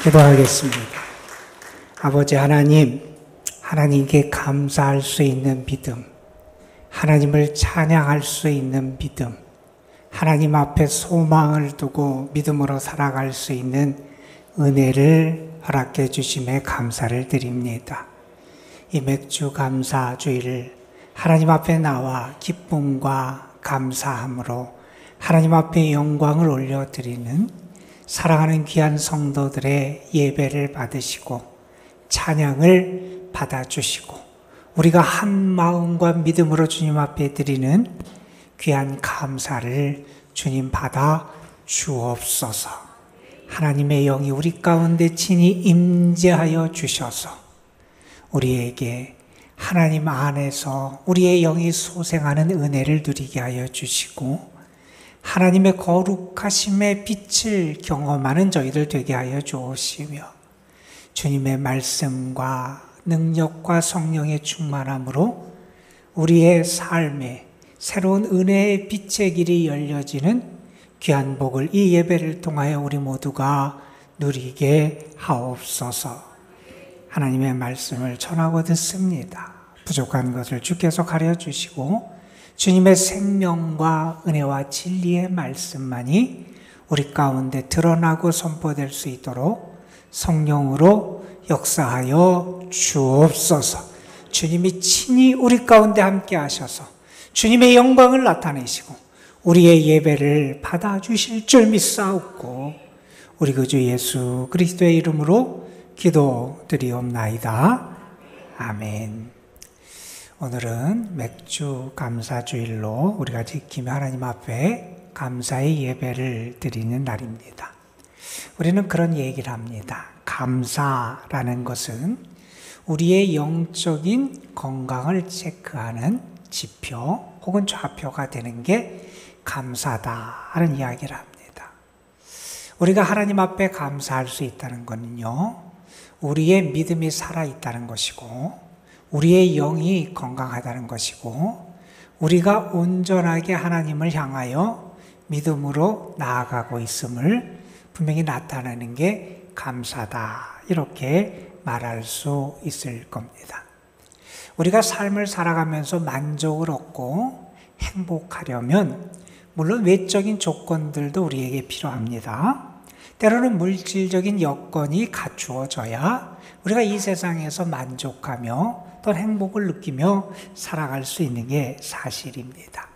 기도하겠습니다. 아버지 하나님, 하나님께 감사할 수 있는 믿음, 하나님을 찬양할 수 있는 믿음, 하나님 앞에 소망을 두고 믿음으로 살아갈 수 있는 은혜를 허락해 주심에 감사를 드립니다. 이 맥주 감사 주일을 하나님 앞에 나와 기쁨과 감사함으로 하나님 앞에 영광을 올려드리는 사랑하는 귀한 성도들의 예배를 받으시고 찬양을 받아주시고 우리가 한 마음과 믿음으로 주님 앞에 드리는 귀한 감사를 주님 받아 주옵소서. 하나님의 영이 우리 가운데 친히 임재하여 주셔서 우리에게 하나님 안에서 우리의 영이 소생하는 은혜를 누리게 하여 주시고 하나님의 거룩하심의 빛을 경험하는 저희들 되게 하여 주시며 주님의 말씀과 능력과 성령의 충만함으로 우리의 삶에 새로운 은혜의 빛의 길이 열려지는 귀한 복을 이 예배를 통하여 우리 모두가 누리게 하옵소서. 하나님의 말씀을 전하고 듣습니다. 부족한 것을 주께서 가려주시고 주님의 생명과 은혜와 진리의 말씀만이 우리 가운데 드러나고 선포될 수 있도록 성령으로 역사하여 주옵소서. 주님이 친히 우리 가운데 함께 하셔서 주님의 영광을 나타내시고 우리의 예배를 받아주실 줄 믿사옵고 우리 구주 예수 그리스도의 이름으로 기도드리옵나이다. 아멘. 오늘은 맥주 감사주일로 우리가 지키며 하나님 앞에 감사의 예배를 드리는 날입니다. 우리는 그런 얘기를 합니다. 감사라는 것은 우리의 영적인 건강을 체크하는 지표 혹은 좌표가 되는 게 감사다 하는 이야기를 합니다. 우리가 하나님 앞에 감사할 수 있다는 것은요, 우리의 믿음이 살아있다는 것이고 우리의 영이 건강하다는 것이고 우리가 온전하게 하나님을 향하여 믿음으로 나아가고 있음을 분명히 나타내는 게 감사다 이렇게 말할 수 있을 겁니다. 우리가 삶을 살아가면서 만족을 얻고 행복하려면 물론 외적인 조건들도 우리에게 필요합니다. 때로는 물질적인 여건이 갖추어져야 우리가 이 세상에서 만족하며 또 행복을 느끼며 살아갈 수 있는 게 사실입니다.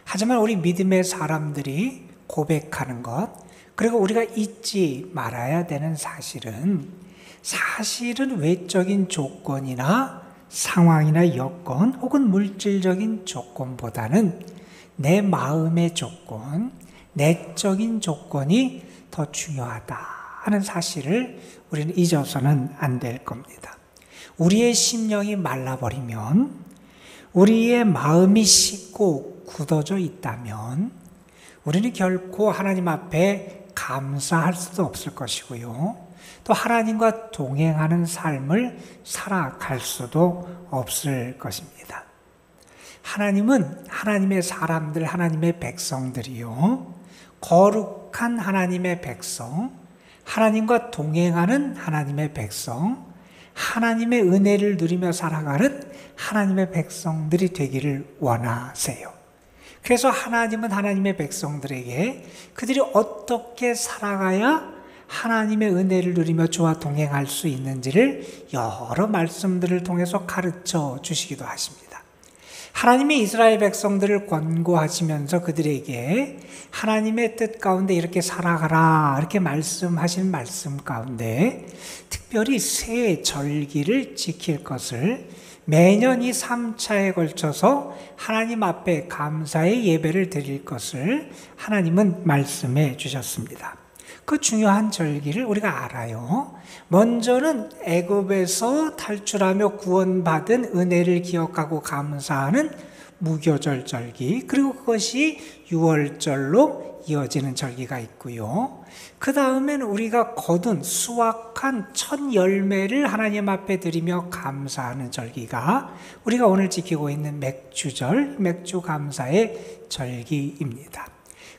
하지만 우리 믿음의 사람들이 고백하는 것, 그리고 우리가 잊지 말아야 되는 사실은 외적인 조건이나 상황이나 여건 혹은 물질적인 조건보다는 내 마음의 조건, 내적인 조건이 더 중요하다 하는 사실을 우리는 잊어서는 안 될 겁니다. 우리의 심령이 말라버리면, 우리의 마음이 식고 굳어져 있다면 우리는 결코 하나님 앞에 감사할 수도 없을 것이고요. 또 하나님과 동행하는 삶을 살아갈 수도 없을 것입니다. 하나님은 하나님의 사람들, 하나님의 백성들이요, 거룩한 하나님의 백성, 하나님과 동행하는 하나님의 백성, 하나님의 은혜를 누리며 살아가는 하나님의 백성들이 되기를 원하세요. 그래서 하나님은 하나님의 백성들에게 그들이 어떻게 살아가야 하나님의 은혜를 누리며 주와 동행할 수 있는지를 여러 말씀들을 통해서 가르쳐 주시기도 하십니다. 하나님이 이스라엘 백성들을 권고하시면서 그들에게 하나님의 뜻 가운데 이렇게 살아가라 이렇게 말씀하신 말씀 가운데 특별히 새 절기를 지킬 것을 매년 이 3차에 걸쳐서 하나님 앞에 감사의 예배를 드릴 것을 하나님은 말씀해 주셨습니다. 그 중요한 절기를 우리가 알아요. 먼저는 애굽에서 탈출하며 구원받은 은혜를 기억하고 감사하는 무교절 절기, 그리고 그것이 유월절로 이어지는 절기가 있고요. 그 다음에는 우리가 거둔 수확한 첫 열매를 하나님 앞에 드리며 감사하는 절기가 우리가 오늘 지키고 있는 맥주절, 맥주 감사의 절기입니다.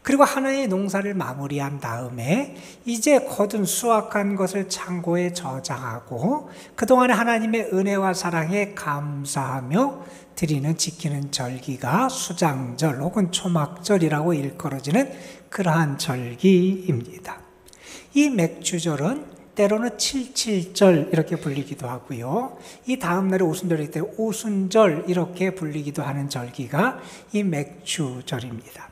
그리고 하나의 농사를 마무리한 다음에 이제 거둔 수확한 것을 창고에 저장하고 그동안에 하나님의 은혜와 사랑에 감사하며 드리는 지키는 절기가 수장절 혹은 초막절이라고 일컬어지는 그러한 절기입니다. 이 맥주절은 때로는 칠칠절 이렇게 불리기도 하고요. 이 다음 날에 오순절이기 때문에 오순절 이렇게 불리기도 하는 절기가 이 맥주절입니다.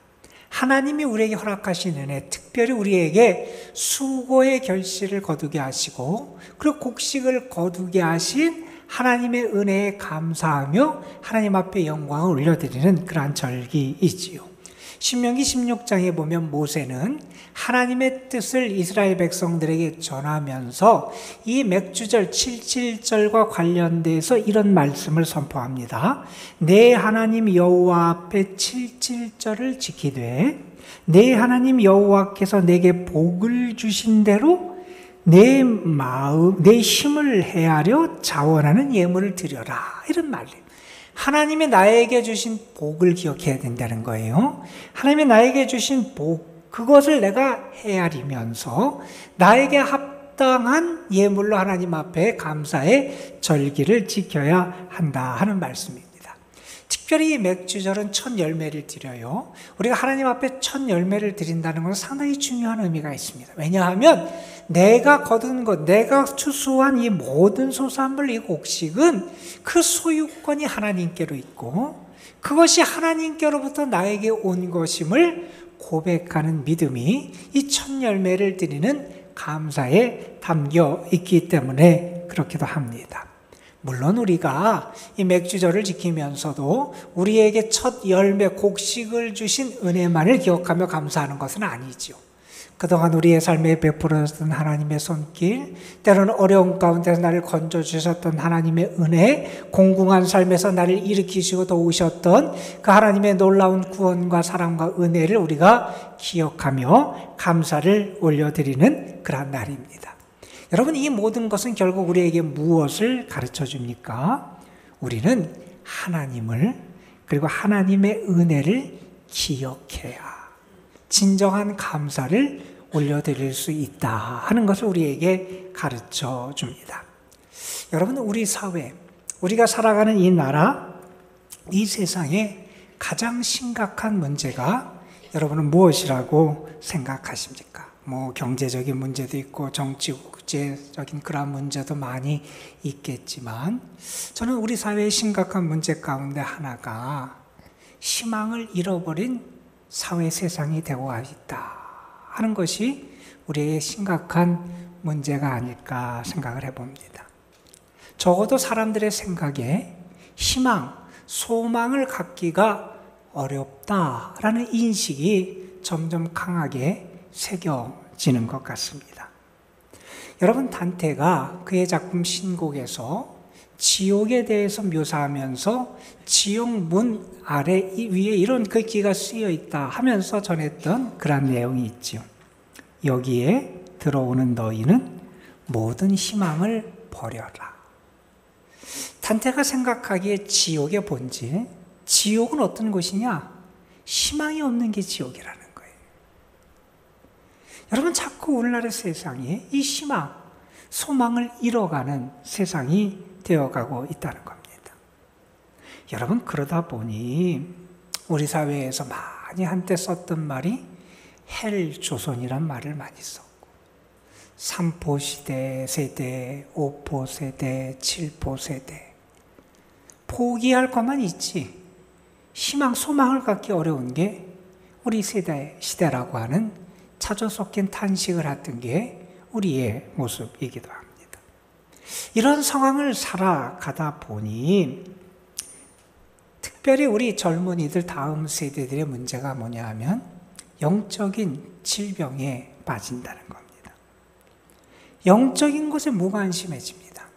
하나님이 우리에게 허락하신 은혜, 특별히 우리에게 수고의 결실을 거두게 하시고 그리고 곡식을 거두게 하신 하나님의 은혜에 감사하며 하나님 앞에 영광을 올려드리는 그러한 절기이지요. 신명기 16장에 보면 모세는 하나님의 뜻을 이스라엘 백성들에게 전하면서 이 맥주절 77절과 관련돼서 이런 말씀을 선포합니다. 내 하나님 여호와 앞에 77절을 지키되 내 하나님 여호와께서 내게 복을 주신 대로 내 마음, 내 힘을 헤아려 자원하는 예물을 드려라. 이런 말이에요. 하나님이 나에게 주신 복을 기억해야 된다는 거예요. 하나님이 나에게 주신 복, 그것을 내가 헤아리면서 나에게 합당한 예물로 하나님 앞에 감사의 절기를 지켜야 한다 하는 말씀입니다. 특별히 이 맥주절은 첫 열매를 드려요. 우리가 하나님 앞에 첫 열매를 드린다는 것은 상당히 중요한 의미가 있습니다. 왜냐하면 내가 거둔 것, 내가 추수한 이 모든 소산물, 이 곡식은 그 소유권이 하나님께로 있고 그것이 하나님께로부터 나에게 온 것임을 고백하는 믿음이 이 첫 열매를 드리는 감사에 담겨 있기 때문에 그렇기도 합니다. 물론 우리가 이 맥주절을 지키면서도 우리에게 첫 열매 곡식을 주신 은혜만을 기억하며 감사하는 것은 아니죠. 그동안 우리의 삶에 베풀어졌던 하나님의 손길, 때로는 어려운 가운데서 나를 건져주셨던 하나님의 은혜, 공공한 삶에서 나를 일으키시고 도우셨던 그 하나님의 놀라운 구원과 사랑과 은혜를 우리가 기억하며 감사를 올려드리는 그런 날입니다. 여러분, 이 모든 것은 결국 우리에게 무엇을 가르쳐 줍니까? 우리는 하나님을 그리고 하나님의 은혜를 기억해야 진정한 감사를 올려드릴 수 있다 하는 것을 우리에게 가르쳐 줍니다. 여러분, 우리 사회, 우리가 살아가는 이 나라, 이 세상에 가장 심각한 문제가 여러분은 무엇이라고 생각하십니까? 경제적인 문제도 있고 정치, 국제적인 그런 문제도 많이 있겠지만 저는 우리 사회의 심각한 문제 가운데 하나가 희망을 잃어버린 사회 세상이 되고 있다 하는 것이 우리의 심각한 문제가 아닐까 생각을 해봅니다. 적어도 사람들의 생각에 희망, 소망을 갖기가 어렵다라는 인식이 점점 강하게 새겨지는 것 같습니다. 여러분, 단테가 그의 작품 신곡에서 지옥에 대해서 묘사하면서 지옥 문 아래 위에 이런 글귀가 쓰여 있다 하면서 전했던 그런 내용이 있죠. 여기에 들어오는 너희는 모든 희망을 버려라. 단테가 생각하기에 지옥의 본질, 지옥은 어떤 곳이냐? 희망이 없는 게 지옥이라는 거예요. 여러분, 자꾸 오늘날의 세상에 이 희망, 소망을 잃어가는 세상이 되어가고 있다는 겁니다. 여러분, 그러다 보니 우리 사회에서 많이 한때 썼던 말이 헬조선이란 말을 많이 썼고 3포 세대, 5포 세대, 7포 세대 포기할 것만 있지 희망, 소망을 갖기 어려운 게 우리 시대라고 하는 차조 섞인 탄식을 했던 게 우리의 모습이기도 합니다. 이런 상황을 살아가다 보니 특별히 우리 젊은이들 다음 세대들의 문제가 뭐냐 하면 영적인 질병에 빠진다는 겁니다. 영적인 것에 무관심해집니다.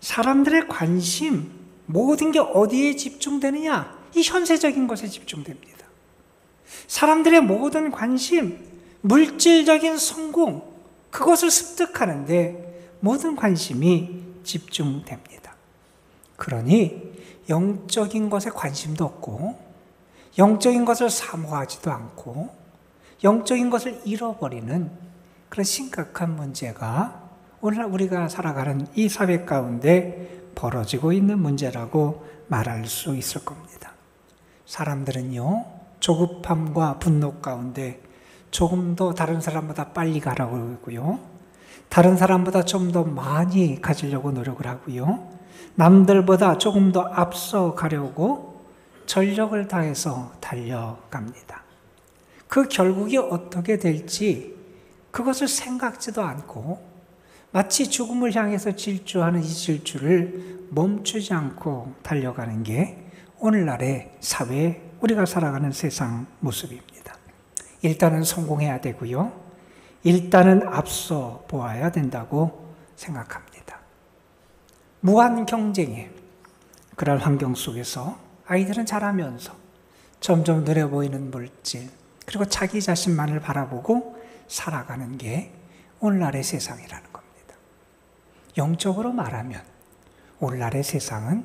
사람들의 관심, 모든 게 어디에 집중되느냐? 이 현세적인 것에 집중됩니다. 사람들의 모든 관심, 물질적인 성공, 그것을 습득하는데 모든 관심이 집중됩니다. 그러니 영적인 것에 관심도 없고 영적인 것을 사모하지도 않고 영적인 것을 잃어버리는 그런 심각한 문제가 오늘날 우리가 살아가는 이 사회 가운데 벌어지고 있는 문제라고 말할 수 있을 겁니다. 사람들은요, 조급함과 분노 가운데 조금 더 다른 사람보다 빨리 가라고 하고요, 다른 사람보다 좀 더 많이 가지려고 노력을 하고요, 남들보다 조금 더 앞서 가려고 전력을 다해서 달려갑니다. 그 결국이 어떻게 될지 그것을 생각지도 않고 마치 죽음을 향해서 질주하는 이 질주를 멈추지 않고 달려가는 게 오늘날의 사회, 우리가 살아가는 세상 모습입니다. 일단은 성공해야 되고요, 일단은 앞서 보아야 된다고 생각합니다. 무한 경쟁의 그런 환경 속에서 아이들은 자라면서 점점 눈에 보이는 물질, 그리고 자기 자신만을 바라보고 살아가는 게 오늘날의 세상이라는 겁니다. 영적으로 말하면 오늘날의 세상은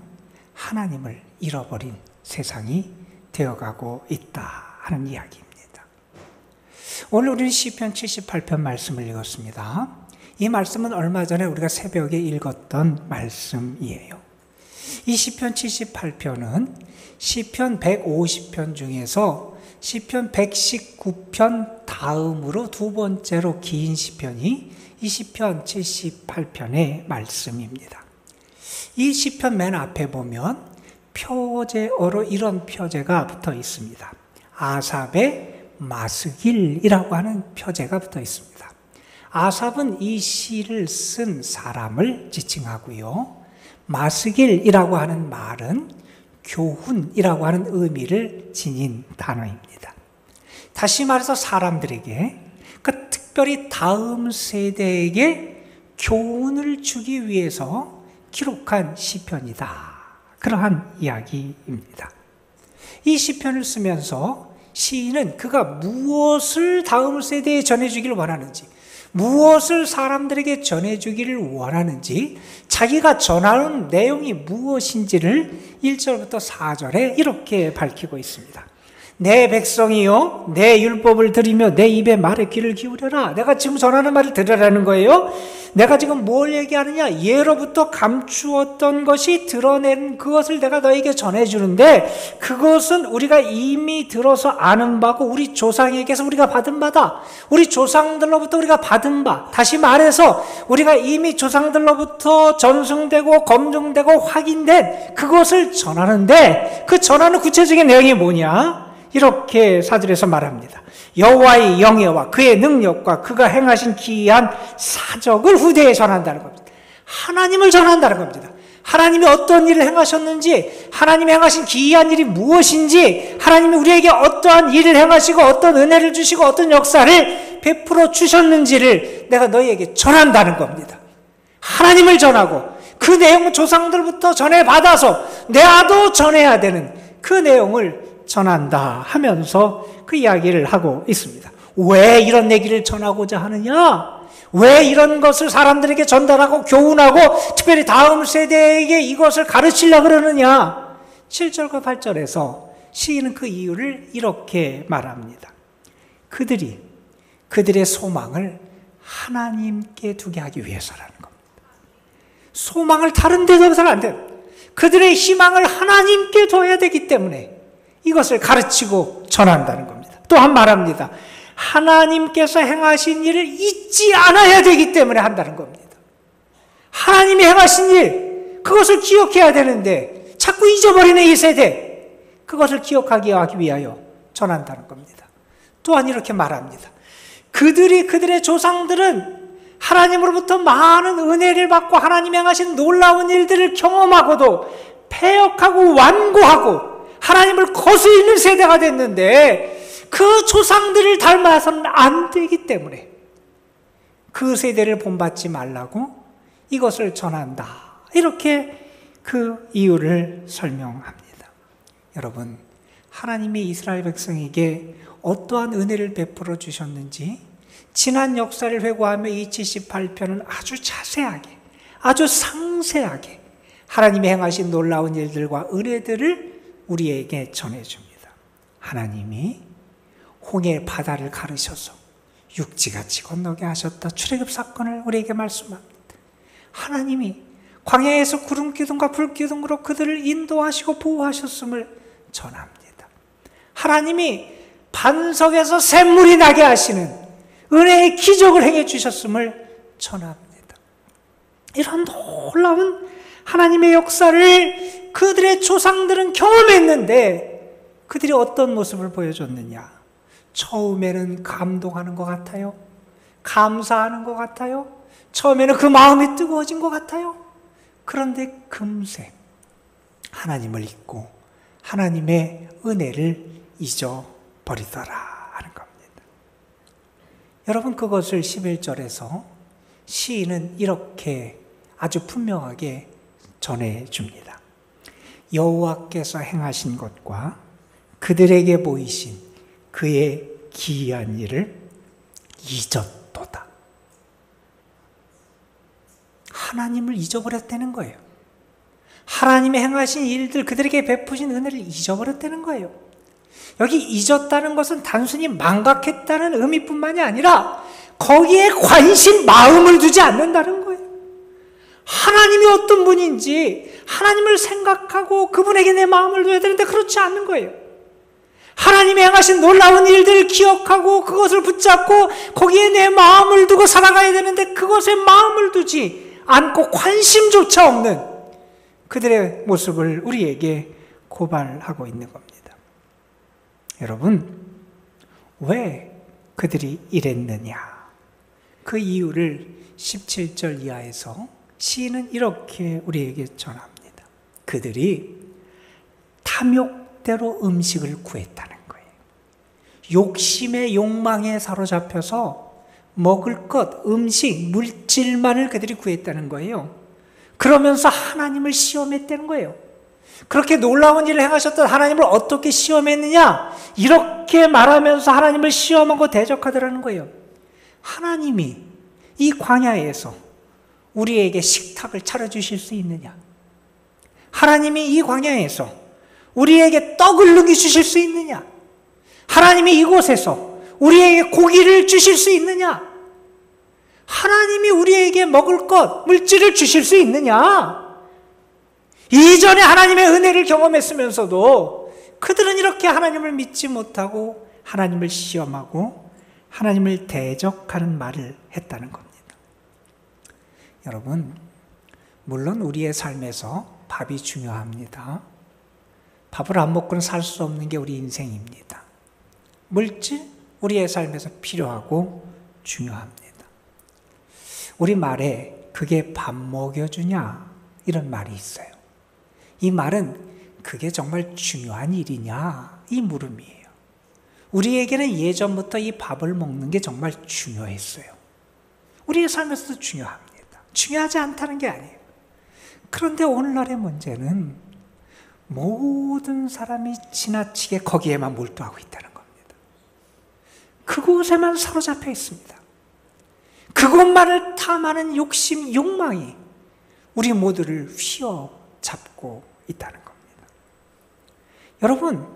하나님을 잃어버린 세상이 되어가고 있다 하는 이야기입니다. 오늘 우리는 시편 78편 말씀을 읽었습니다. 이 말씀은 얼마 전에 우리가 새벽에 읽었던 말씀이에요. 이 시편 78편은 시편 150편 중에서 시편 119편 다음으로 두 번째로 긴 시편이 이 시편 78편의 말씀입니다. 이 시편 맨 앞에 보면 표제어로 이런 표제가 붙어 있습니다. 아삽의 마스길이라고 하는 표제가 붙어 있습니다. 아삽은 이 시를 쓴 사람을 지칭하고요, 마스길이라고 하는 말은 교훈이라고 하는 의미를 지닌 단어입니다. 다시 말해서 사람들에게, 특별히 다음 세대에게 교훈을 주기 위해서 기록한 시편이다, 그러한 이야기입니다. 이 시편을 쓰면서 시인은 그가 무엇을 다음 세대에 전해주기를 원하는지, 무엇을 사람들에게 전해주기를 원하는지, 자기가 전하는 내용이 무엇인지를 1절부터 4절에 이렇게 밝히고 있습니다. 내 백성이요, 내 율법을 들으며 내 입의 말에 귀를 기울여라. 내가 지금 전하는 말을 들으라는 거예요. 내가 지금 뭘 얘기하느냐? 예로부터 감추었던 것이 드러낸 그것을 내가 너에게 전해주는데, 그것은 우리가 이미 들어서 아는 바고 우리 조상에게서 우리가 받은 바다. 우리 조상들로부터 우리가 받은 바. 다시 말해서 우리가 이미 조상들로부터 전승되고 검증되고 확인된 그것을 전하는데, 그 전하는 구체적인 내용이 뭐냐? 이렇게 사절에서 말합니다. 여호와의 영예와 그의 능력과 그가 행하신 기이한 사적을 후대에 전한다는 겁니다. 하나님을 전한다는 겁니다. 하나님이 어떤 일을 행하셨는지, 하나님이 행하신 기이한 일이 무엇인지, 하나님이 우리에게 어떠한 일을 행하시고 어떤 은혜를 주시고 어떤 역사를 베풀어 주셨는지를 내가 너희에게 전한다는 겁니다. 하나님을 전하고 그 내용을 조상들부터 전해받아서 내가도 전해야 되는 그 내용을 전한다 하면서 그 이야기를 하고 있습니다. 왜 이런 얘기를 전하고자 하느냐? 왜 이런 것을 사람들에게 전달하고 교훈하고 특별히 다음 세대에게 이것을 가르치려고 그러느냐? 7절과 8절에서 시인은 그 이유를 이렇게 말합니다. 그들의 소망을 하나님께 두게 하기 위해서라는 겁니다. 소망을 다른 데 둬서는 안 돼요. 그들의 희망을 하나님께 둬야 되기 때문에 이것을 가르치고 전한다는 겁니다. 또한 말합니다. 하나님께서 행하신 일을 잊지 않아야 되기 때문에 한다는 겁니다. 하나님이 행하신 일, 그것을 기억해야 되는데 자꾸 잊어버리는 이 세대, 그것을 기억하기 위하여 전한다는 겁니다. 또한 이렇게 말합니다. 그들의 조상들은 하나님으로부터 많은 은혜를 받고 하나님이 행하신 놀라운 일들을 경험하고도 패역하고 완고하고 하나님을 거스리는 세대가 됐는데, 그 조상들을 닮아서는 안 되기 때문에 그 세대를 본받지 말라고 이것을 전한다. 이렇게 그 이유를 설명합니다. 여러분, 하나님이 이스라엘 백성에게 어떠한 은혜를 베풀어 주셨는지 지난 역사를 회고하며 이 78편은 아주 자세하게, 아주 상세하게 하나님이 행하신 놀라운 일들과 은혜들을 우리에게 전해줍니다. 하나님이 홍해 바다를 가르셔서 육지같이 건너게 하셨다. 출애굽 사건을 우리에게 말씀합니다. 하나님이 광야에서 구름 기둥과 불 기둥으로 그들을 인도하시고 보호하셨음을 전합니다. 하나님이 반석에서 샘물이 나게 하시는 은혜의 기적을 행해 주셨음을 전합니다. 이런 놀라운 하나님의 역사를 그들의 조상들은 경험했는데 그들이 어떤 모습을 보여줬느냐? 처음에는 감동하는 것 같아요. 감사하는 것 같아요. 처음에는 그 마음이 뜨거워진 것 같아요. 그런데 금세 하나님을 잊고 하나님의 은혜를 잊어버리더라 하는 겁니다. 여러분, 그것을 11절에서 시인은 이렇게 아주 분명하게 전해줍니다. 여호와께서 행하신 것과 그들에게 보이신 그의 기이한 일을 잊었도다. 하나님을 잊어버렸다는 거예요. 하나님이 행하신 일들, 그들에게 베푸신 은혜를 잊어버렸다는 거예요. 여기 잊었다는 것은 단순히 망각했다는 의미뿐만이 아니라 거기에 관심, 마음을 두지 않는다는 거예요. 하나님이 어떤 분인지 하나님을 생각하고 그분에게 내 마음을 둬야 되는데 그렇지 않는 거예요. 하나님이 행하신 놀라운 일들을 기억하고 그것을 붙잡고 거기에 내 마음을 두고 살아가야 되는데 그것에 마음을 두지 않고 관심조차 없는 그들의 모습을 우리에게 고발하고 있는 겁니다. 여러분, 왜 그들이 이랬느냐? 그 이유를 17절 이하에서 시인은 이렇게 우리에게 전합니다. 그들이 탐욕대로 음식을 구했다는 거예요. 욕심의 욕망에 사로잡혀서 먹을 것, 음식, 물질만을 그들이 구했다는 거예요. 그러면서 하나님을 시험했다는 거예요. 그렇게 놀라운 일을 행하셨던 하나님을 어떻게 시험했느냐? 이렇게 말하면서 하나님을 시험하고 대적하더라는 거예요. 하나님이 이 광야에서 우리에게 식탁을 차려주실 수 있느냐? 하나님이 이 광야에서 우리에게 떡을 넘겨주실 수 있느냐? 하나님이 이곳에서 우리에게 고기를 주실 수 있느냐? 하나님이 우리에게 먹을 것, 물질을 주실 수 있느냐? 이전에 하나님의 은혜를 경험했으면서도 그들은 이렇게 하나님을 믿지 못하고 하나님을 시험하고 하나님을 대적하는 말을 했다는 겁니다. 여러분, 물론 우리의 삶에서 밥이 중요합니다. 밥을 안 먹고는 살 수 없는 게 우리 인생입니다. 물질, 우리의 삶에서 필요하고 중요합니다. 우리 말에 그게 밥 먹여주냐? 이런 말이 있어요. 이 말은 그게 정말 중요한 일이냐? 이 물음이에요. 우리에게는 예전부터 이 밥을 먹는 게 정말 중요했어요. 우리의 삶에서도 중요합니다. 중요하지 않다는 게 아니에요. 그런데 오늘날의 문제는 모든 사람이 지나치게 거기에만 몰두하고 있다는 겁니다. 그곳에만 사로잡혀 있습니다. 그것만을 탐하는 욕심, 욕망이 우리 모두를 휘어잡고 있다는 겁니다. 여러분,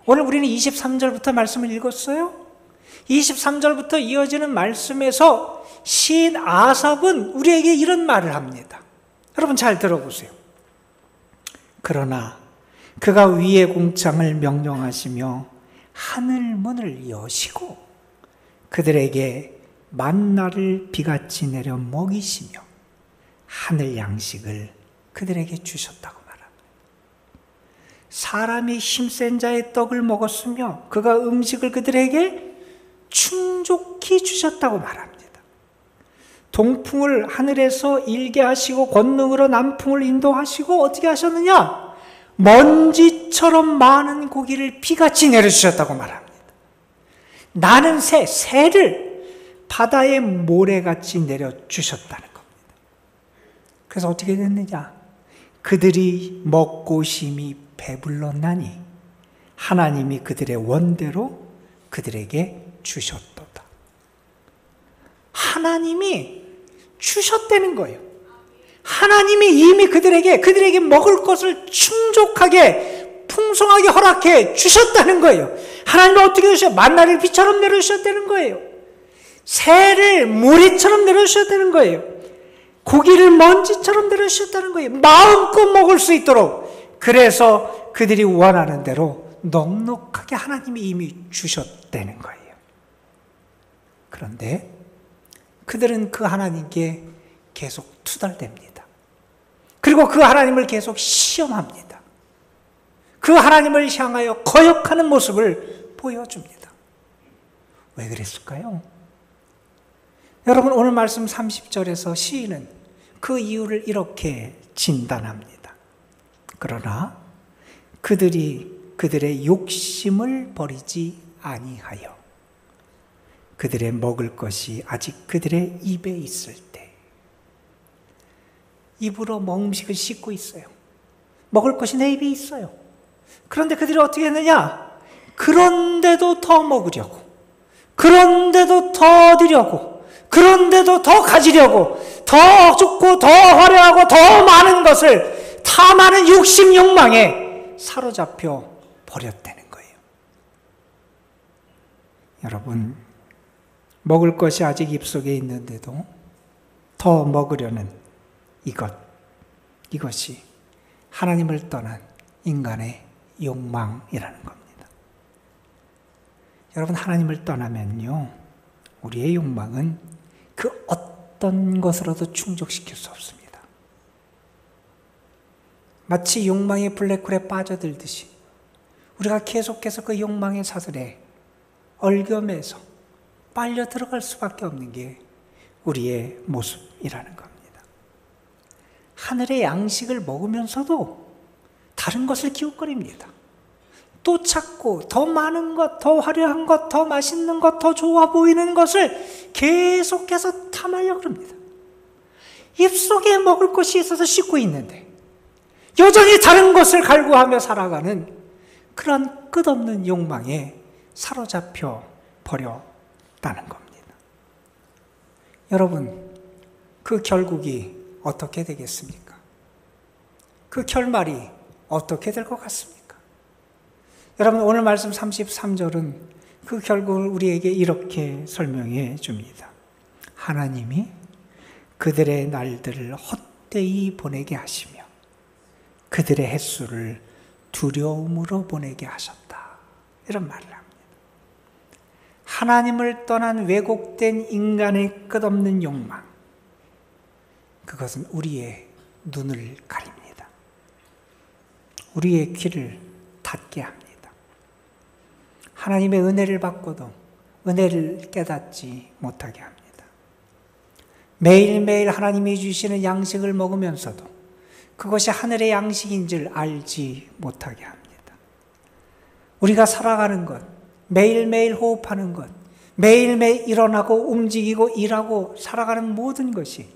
오늘 우리는 23절부터 말씀을 읽었어요. 23절부터 이어지는 말씀에서 시인 아삽은 우리에게 이런 말을 합니다. 여러분 잘 들어보세요. 그러나 그가 위의 공창을 명령하시며 하늘 문을 여시고 그들에게 만나를 비같이 내려 먹이시며 하늘 양식을 그들에게 주셨다고 말합니다. 사람이 힘센 자의 떡을 먹었으며 그가 음식을 그들에게 충족히 주셨다고 말합니다. 동풍을 하늘에서 일게 하시고 권능으로 남풍을 인도하시고 어떻게 하셨느냐? 먼지처럼 많은 고기를 비같이 내려주셨다고 말합니다. 나는 새를 바다의 모래같이 내려주셨다는 겁니다. 그래서 어떻게 됐느냐? 그들이 먹고 심히 배불렀나니 하나님이 그들의 원대로 그들에게 주셨도다. 하나님이 주셨다는 거예요. 하나님이 이미 그들에게 먹을 것을 충족하게 풍성하게 허락해 주셨다는 거예요. 하나님은 어떻게 해주셔요? 만나를 비처럼 내려주셨다는 거예요. 새를 모래처럼 내려주셨다는 거예요. 고기를 먼지처럼 내려주셨다는 거예요. 마음껏 먹을 수 있도록. 그래서 그들이 원하는 대로 넉넉하게 하나님이 이미 주셨다는 거예요. 그런데 그들은 그 하나님께 계속 투덜댑니다. 그리고 그 하나님을 계속 시험합니다. 그 하나님을 향하여 거역하는 모습을 보여줍니다. 왜 그랬을까요? 여러분, 오늘 말씀 30절에서 시인은 그 이유를 이렇게 진단합니다. 그러나 그들이 그들의 욕심을 버리지 아니하여 그들의 먹을 것이 아직 그들의 입에 있을 때, 입으로 음식을 씻고 있어요. 먹을 것이 내 입에 있어요. 그런데 그들이 어떻게 했느냐? 그런데도 더 먹으려고, 그런데도 더 드려고, 그런데도 더 가지려고, 더 좋고 더 화려하고 더 많은 것을 탐하는 욕심 욕망에 사로잡혀 버렸다는 거예요. 여러분, 먹을 것이 아직 입속에 있는데도 더 먹으려는 이것이 하나님을 떠난 인간의 욕망이라는 겁니다. 여러분, 하나님을 떠나면요, 우리의 욕망은 그 어떤 것으로도 충족시킬 수 없습니다. 마치 욕망의 블랙홀에 빠져들듯이 우리가 계속해서 그 욕망의 사슬에 얽혀매서 빨려 들어갈 수밖에 없는 게 우리의 모습이라는 겁니다. 하늘의 양식을 먹으면서도 다른 것을 기웃거립니다. 또 찾고 더 많은 것, 더 화려한 것, 더 맛있는 것, 더 좋아 보이는 것을 계속해서 탐하려고 합니다. 입속에 먹을 것이 있어서 씻고 있는데 여전히 다른 것을 갈구하며 살아가는 그런 끝없는 욕망에 사로잡혀 버렸다는 겁니다. 여러분, 그 결국이 어떻게 되겠습니까? 그 결말이 어떻게 될 것 같습니까? 여러분, 오늘 말씀 33절은 그 결국을 우리에게 이렇게 설명해 줍니다. 하나님이 그들의 날들을 헛되이 보내게 하시며 그들의 횟수를 두려움으로 보내게 하셨다. 이런 말을 합니다. 하나님을 떠난 왜곡된 인간의 끝없는 욕망, 그것은 우리의 눈을 가립니다. 우리의 귀를 닫게 합니다. 하나님의 은혜를 받고도 은혜를 깨닫지 못하게 합니다. 매일매일 하나님이 주시는 양식을 먹으면서도 그것이 하늘의 양식인 줄 알지 못하게 합니다. 우리가 살아가는 것, 매일매일 호흡하는 것, 매일매일 일어나고 움직이고 일하고 살아가는 모든 것이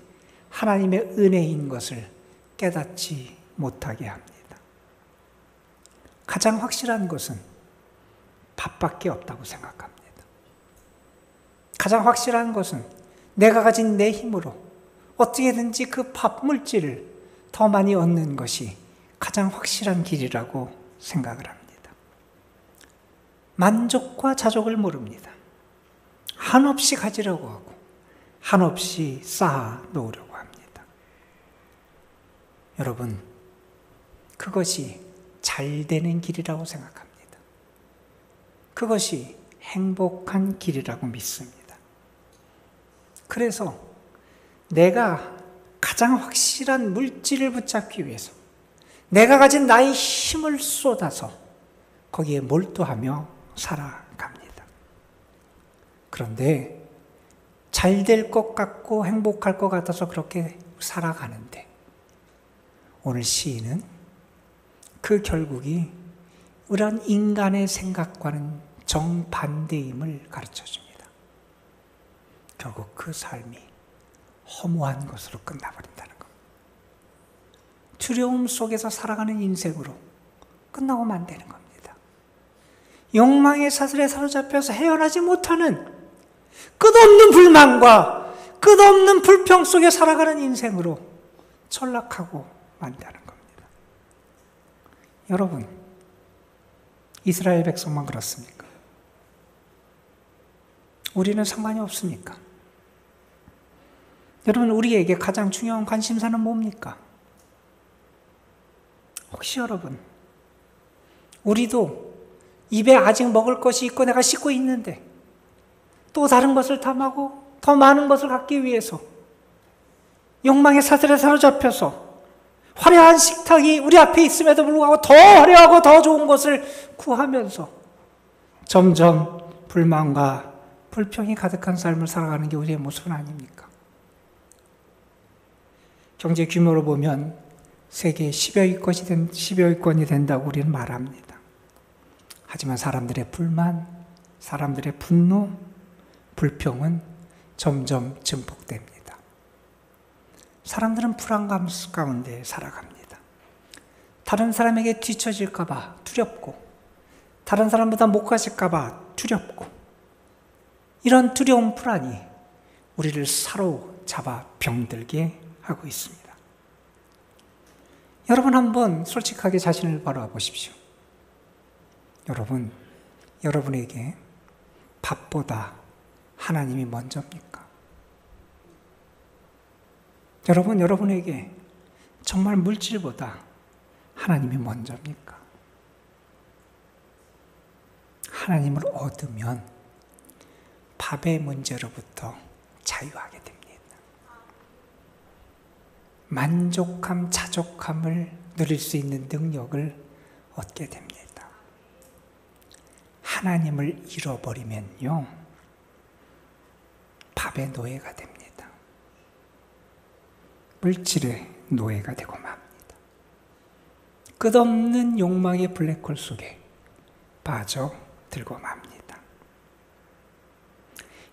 하나님의 은혜인 것을 깨닫지 못하게 합니다. 가장 확실한 것은 밥밖에 없다고 생각합니다. 가장 확실한 것은 내가 가진 내 힘으로 어떻게든지 그 밥 물질을 더 많이 얻는 것이 가장 확실한 길이라고 생각을 합니다. 만족과 자족을 모릅니다. 한없이 가지려고 하고 한없이 쌓아 놓으려고 합니다. 여러분, 그것이 잘 되는 길이라고 생각합니다. 그것이 행복한 길이라고 믿습니다. 그래서 내가 가장 확실한 물질을 붙잡기 위해서 내가 가진 나의 힘을 쏟아서 거기에 몰두하며 살아갑니다. 그런데 잘 될 것 같고 행복할 것 같아서 그렇게 살아가는데 오늘 시인은 그 결국이 이런 인간의 생각과는 정반대임을 가르쳐 줍니다. 결국 그 삶이 허무한 것으로 끝나버린다는 것. 두려움 속에서 살아가는 인생으로 끝나고만 안 되는 겁니다. 욕망의 사슬에 사로잡혀서 헤어나지 못하는 끝없는 불만과 끝없는 불평 속에 살아가는 인생으로 전락하고 만다는 겁니다. 여러분, 이스라엘 백성만 그렇습니까? 우리는 상관이 없습니까? 여러분, 우리에게 가장 중요한 관심사는 뭡니까? 혹시 여러분, 우리도 입에 아직 먹을 것이 있고 내가 씻고 있는데 또 다른 것을 탐하고 더 많은 것을 갖기 위해서 욕망의 사슬에 사로잡혀서 화려한 식탁이 우리 앞에 있음에도 불구하고 더 화려하고 더 좋은 것을 구하면서 점점 불만과 불평이 가득한 삶을 살아가는 게 우리의 모습은 아닙니까? 경제 규모로 보면 세계 10여 위권이 된다고 우리는 말합니다. 하지만 사람들의 불만, 사람들의 분노, 불평은 점점 증폭됩니다. 사람들은 불안감 가운데 살아갑니다. 다른 사람에게 뒤처질까 봐 두렵고, 다른 사람보다 못 가질까 봐 두렵고, 이런 두려움 불안이 우리를 사로잡아 병들게 하고 있습니다. 여러분, 한번 솔직하게 자신을 바라보십시오. 여러분, 여러분에게 밥보다 하나님이 먼저입니까? 여러분, 여러분에게 정말 물질보다 하나님이 먼저입니까? 하나님을 얻으면 밥의 문제로부터 자유하게 됩니다. 만족함, 자족함을 누릴 수 있는 능력을 얻게 됩니다. 하나님을 잃어버리면요, 밥의 노예가 됩니다. 물질의 노예가 되고 맙니다. 끝없는 욕망의 블랙홀 속에 빠져들고 맙니다.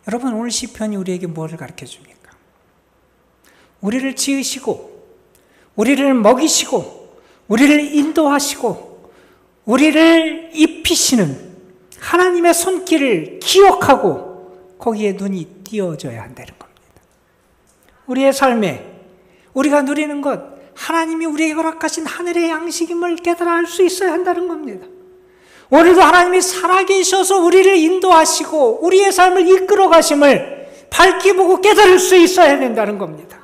여러분, 오늘 시편이 우리에게 무엇을 가르쳐 줍니까? 우리를 지으시고, 우리를 먹이시고, 우리를 인도하시고, 우리를 입히시는 하나님의 손길을 기억하고 거기에 눈이 띄어져야 한다는 겁니다. 우리의 삶에 우리가 누리는 것, 하나님이 우리에게 허락하신 하늘의 양식임을 깨달아 알 수 있어야 한다는 겁니다. 오늘도 하나님이 살아계셔서 우리를 인도하시고 우리의 삶을 이끌어 가심을 밝히 보고 깨달을 수 있어야 된다는 겁니다.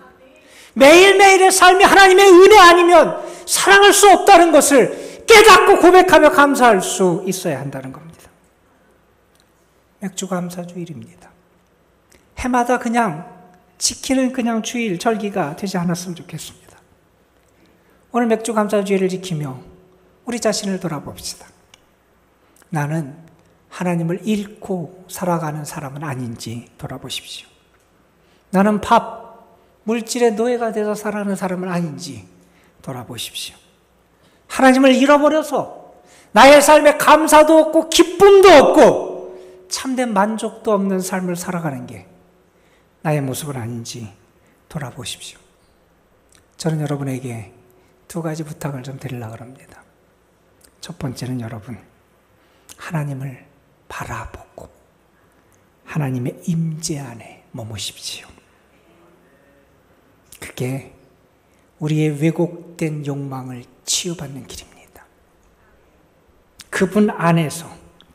매일매일의 삶이 하나님의 은혜 아니면 사랑할 수 없다는 것을 깨닫고 고백하며 감사할 수 있어야 한다는 겁니다. 맥주감사주일입니다. 해마다 그냥 지키는 그냥 주일, 절기가 되지 않았으면 좋겠습니다. 오늘 맥주감사주일을 지키며 우리 자신을 돌아봅시다. 나는 하나님을 잃고 살아가는 사람은 아닌지 돌아보십시오. 나는 밥, 물질의 노예가 돼서 살아가는 사람은 아닌지 돌아보십시오. 하나님을 잃어버려서 나의 삶에 감사도 없고 기쁨도 없고 참된 만족도 없는 삶을 살아가는 게 나의 모습은 아닌지 돌아보십시오. 저는 여러분에게 두 가지 부탁을 좀 드리려고 합니다. 첫 번째는 여러분, 하나님을 바라보고 하나님의 임재 안에 머무십시오. 그게 우리의 왜곡된 욕망을 치유받는 길입니다. 그분 안에서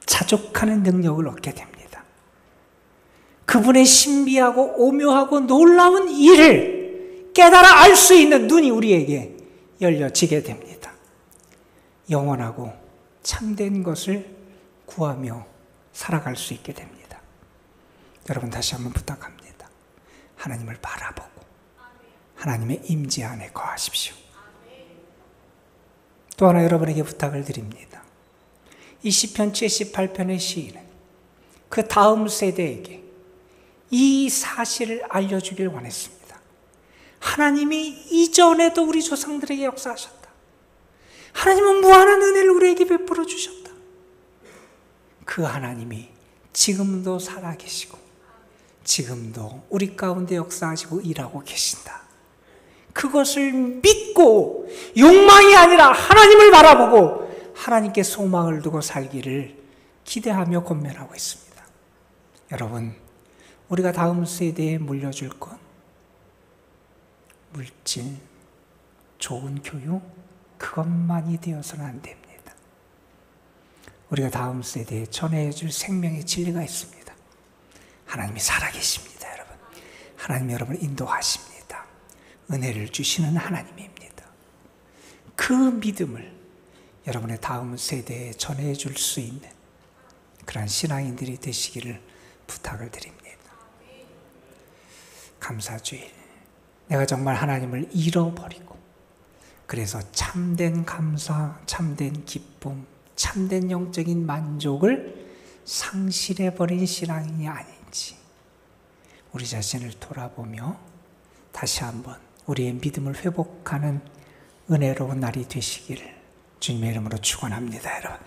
자족하는 능력을 얻게 됩니다. 그분의 신비하고 오묘하고 놀라운 일을 깨달아 알 수 있는 눈이 우리에게 열려지게 됩니다. 영원하고 참된 것을 구하며 살아갈 수 있게 됩니다. 여러분, 다시 한번 부탁합니다. 하나님을 바라보고 하나님의 임재 안에 거하십시오. 또 하나 여러분에게 부탁을 드립니다. 이 시편 78편의 시인은 그 다음 세대에게 이 사실을 알려주길 원했습니다. 하나님이 이전에도 우리 조상들에게 역사하셨다. 하나님은 무한한 은혜를 우리에게 베풀어 주셨다. 그 하나님이 지금도 살아계시고 지금도 우리 가운데 역사하시고 일하고 계신다. 그것을 믿고 욕망이 아니라 하나님을 바라보고 하나님께 소망을 두고 살기를 기대하며 권면하고 있습니다. 여러분, 우리가 다음 세대에 물려줄 것, 물질, 좋은 교육, 그것만이 되어서는 안 됩니다. 우리가 다음 세대에 전해줄 생명의 진리가 있습니다. 하나님이 살아계십니다, 여러분. 하나님이 여러분을 인도하십니다. 은혜를 주시는 하나님입니다. 그 믿음을 여러분의 다음 세대에 전해줄 수 있는 그런 신앙인들이 되시기를 부탁을 드립니다. 감사주일, 내가 정말 하나님을 잃어버리고 그래서 참된 감사, 참된 기쁨, 참된 영적인 만족을 상실해버린 신앙인이 아닌지 우리 자신을 돌아보며 다시 한번 우리의 믿음을 회복하는 은혜로운 날이 되시기를 주님의 이름으로 축원합니다. 여러분,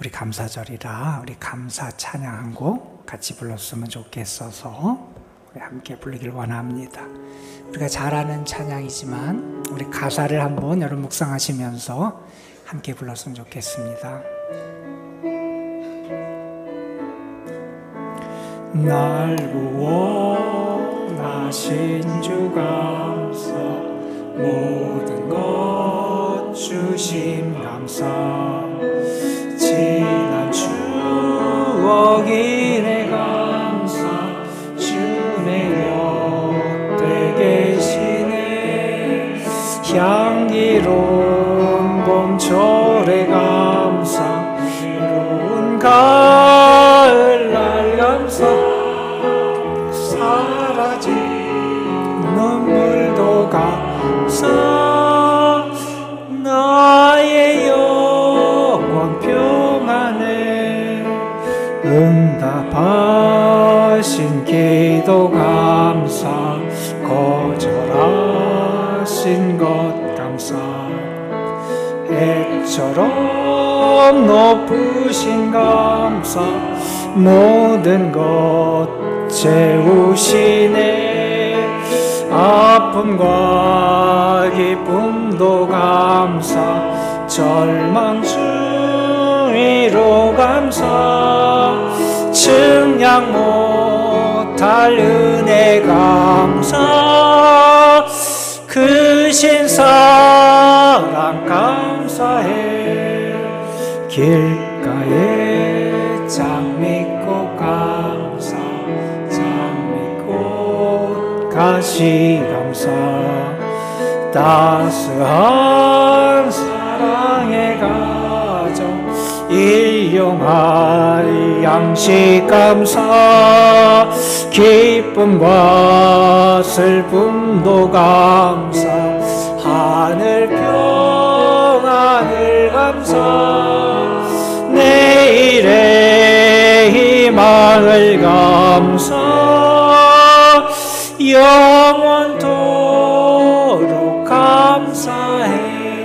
우리 감사절이라 우리 감사 찬양 한 곡 같이 불렀으면 좋겠어서 우리 함께 부르길 원합니다. 우리가 잘 아는 찬양이지만 우리 가사를 한번 여러분 묵상하시면서 함께 불렀으면 좋겠습니다. 날 구원하신 주 감사, 모든 것 주심 감사, 지난 추억이 내 감사, 주 내 곁에 계시네. 향기로운 봄철의 감사, 이로운 가을날 감사, 사라진 눈물도 감사, 나의 영원 평안에 응답하신 기도 감사, 거절하신 것 감사, 해처럼 높으신 감사, 모든 것 채우시네. 아픔과 기쁨도 감사, 절망 중위로 감사, 증량 못할 은혜 감사, 크신 사랑 감사해. 길가에 장미꽃 감사, 장미꽃 가시 감사, 따스한 사랑의 가정, 일용할 양식 감사, 기쁨과 슬픔도 감사, 하늘 평안을 감사, 내일의 희망을 감사, 영원토록 감사해.